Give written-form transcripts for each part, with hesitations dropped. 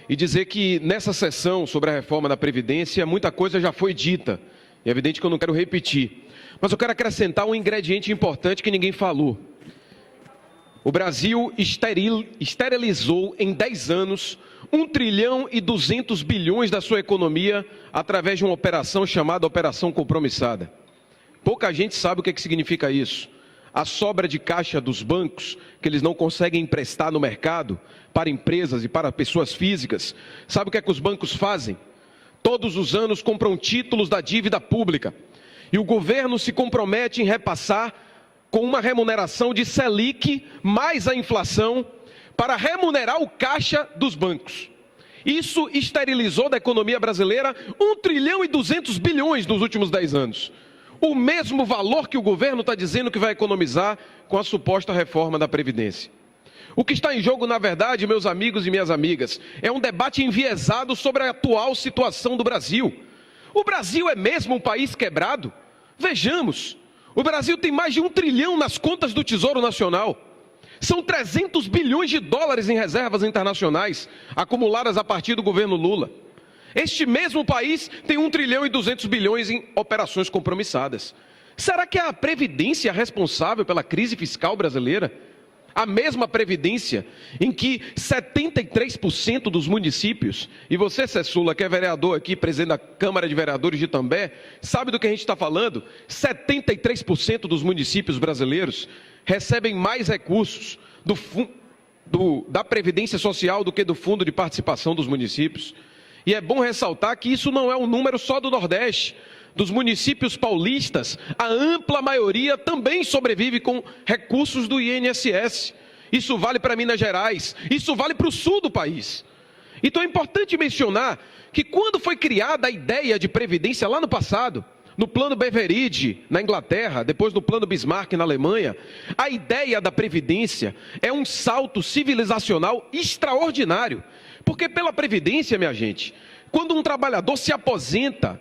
e dizer que nessa sessão sobre a reforma da Previdência, muita coisa já foi dita. É evidente que eu não quero repetir, mas eu quero acrescentar um ingrediente importante que ninguém falou. O Brasil esterilizou em 10 anos 1 trilhão e 200 bilhões da sua economia através de uma operação chamada Operação Compromissada. Pouca gente sabe o que significa isso. A sobra de caixa dos bancos, que eles não conseguem emprestar no mercado para empresas e para pessoas físicas. Sabe o que os bancos fazem? Todos os anos compram títulos da dívida pública. E o governo se compromete em repassar com uma remuneração de Selic mais a inflação para remunerar o caixa dos bancos. Isso esterilizou da economia brasileira 1 trilhão e 200 bilhões nos últimos 10 anos. O mesmo valor que o governo está dizendo que vai economizar com a suposta reforma da Previdência. O que está em jogo, na verdade, meus amigos e minhas amigas, é um debate enviesado sobre a atual situação do Brasil. O Brasil é mesmo um país quebrado? Vejamos, o Brasil tem mais de 1 trilhão nas contas do Tesouro Nacional. São 300 bilhões de dólares em reservas internacionais, acumuladas a partir do governo Lula. Este mesmo país tem 1 trilhão e 200 bilhões em operações compromissadas. Será que é a Previdência responsável pela crise fiscal brasileira? A mesma Previdência em que 73% dos municípios, e você, Cessula, que é vereador aqui, presidente da Câmara de Vereadores de Itambé, sabe do que a gente está falando? 73% dos municípios brasileiros recebem mais recursos da Previdência Social do que do Fundo de Participação dos Municípios. E é bom ressaltar que isso não é um número só do Nordeste. Dos municípios paulistas, a ampla maioria também sobrevive com recursos do INSS. Isso vale para Minas Gerais, isso vale para o sul do país. Então é importante mencionar que quando foi criada a ideia de previdência lá no passado, no plano Beveridge, na Inglaterra, depois no plano Bismarck, na Alemanha, a ideia da previdência é um salto civilizacional extraordinário. Porque pela previdência, minha gente, quando um trabalhador se aposenta,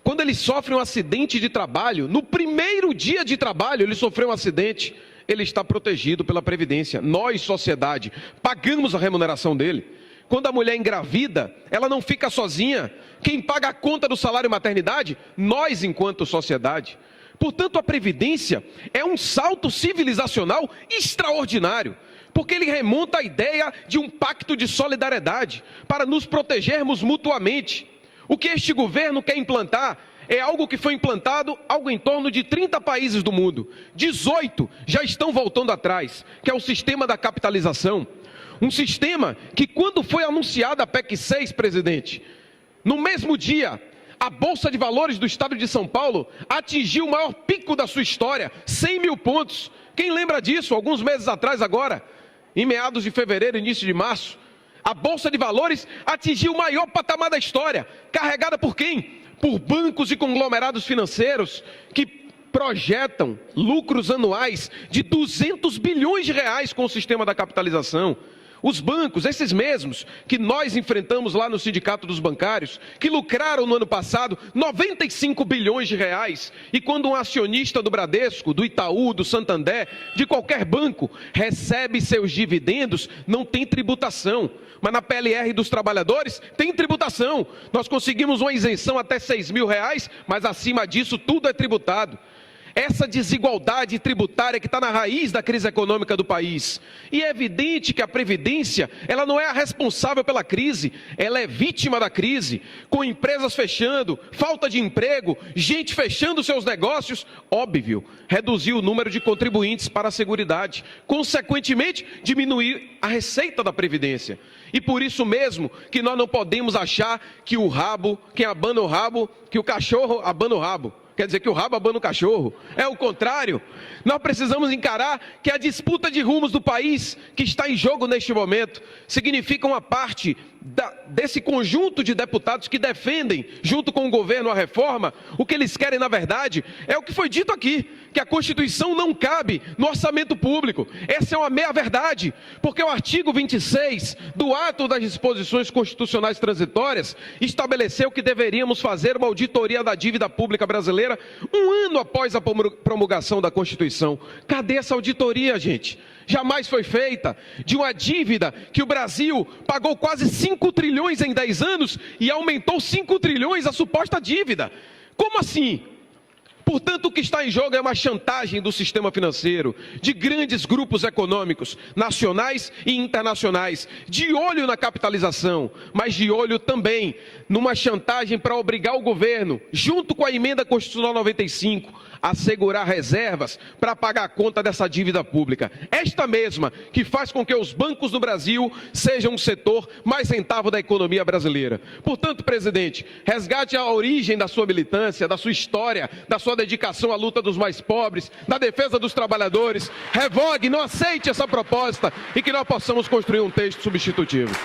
quando ele sofre um acidente de trabalho, no primeiro dia de trabalho ele sofreu um acidente, ele está protegido pela Previdência. Nós, sociedade, pagamos a remuneração dele. Quando a mulher engravida, ela não fica sozinha. Quem paga a conta do salário maternidade? Nós, enquanto sociedade. Portanto, a Previdência é um salto civilizacional extraordinário, porque ele remonta à ideia de um pacto de solidariedade, para nos protegermos mutuamente. O que este governo quer implantar é algo que foi implantado algo em torno de 30 países do mundo. 18 já estão voltando atrás, que é o sistema da capitalização. Um sistema que, quando foi anunciada a PEC 6, presidente, no mesmo dia, a Bolsa de Valores do Estado de São Paulo atingiu o maior pico da sua história, 100 mil pontos. Quem lembra disso? Alguns meses atrás agora, em meados de fevereiro, início de março. A Bolsa de Valores atingiu o maior patamar da história, carregada por quem? Por bancos e conglomerados financeiros que projetam lucros anuais de 200 bilhões de reais com o sistema da capitalização. Os bancos, esses mesmos que nós enfrentamos lá no Sindicato dos Bancários, que lucraram no ano passado 95 bilhões de reais. E quando um acionista do Bradesco, do Itaú, do Santander, de qualquer banco, recebe seus dividendos, não tem tributação. Mas na PLR dos trabalhadores tem tributação. Nós conseguimos uma isenção até 6 mil reais, mas acima disso tudo é tributado. Essa desigualdade tributária que está na raiz da crise econômica do país. E é evidente que a Previdência, ela não é a responsável pela crise, ela é vítima da crise, com empresas fechando, falta de emprego, gente fechando seus negócios. Óbvio, reduzir o número de contribuintes para a Seguridade, consequentemente diminuir a receita da Previdência. E por isso mesmo que nós não podemos achar que o rabo, quem abana o rabo, que o cachorro abana o rabo. Quer dizer que o rabo abana o cachorro. É o contrário. Nós precisamos encarar que a disputa de rumos do país que está em jogo neste momento significa uma parte desse conjunto de deputados que defendem, junto com o governo, a reforma. O que eles querem, na verdade, é o que foi dito aqui. que a Constituição não cabe no orçamento público. Essa é uma meia-verdade, porque o artigo 26 do ato das disposições constitucionais transitórias estabeleceu que deveríamos fazer uma auditoria da dívida pública brasileira 1 ano após a promulgação da Constituição. Cadê essa auditoria, gente? Jamais foi feita, de uma dívida que o Brasil pagou quase 5 trilhões em 10 anos e aumentou 5 trilhões a suposta dívida. Como assim? Portanto, o que está em jogo é uma chantagem do sistema financeiro, de grandes grupos econômicos, nacionais e internacionais, de olho na capitalização, mas de olho também numa chantagem para obrigar o governo, junto com a emenda constitucional 95, a assegurar reservas para pagar a conta dessa dívida pública. Esta mesma que faz com que os bancos no Brasil sejam um setor mais rentável da economia brasileira. Portanto, presidente, resgate a origem da sua militância, da sua história, da sua dedicação à luta dos mais pobres, da defesa dos trabalhadores. Revogue, não aceite essa proposta e que nós possamos construir um texto substitutivo.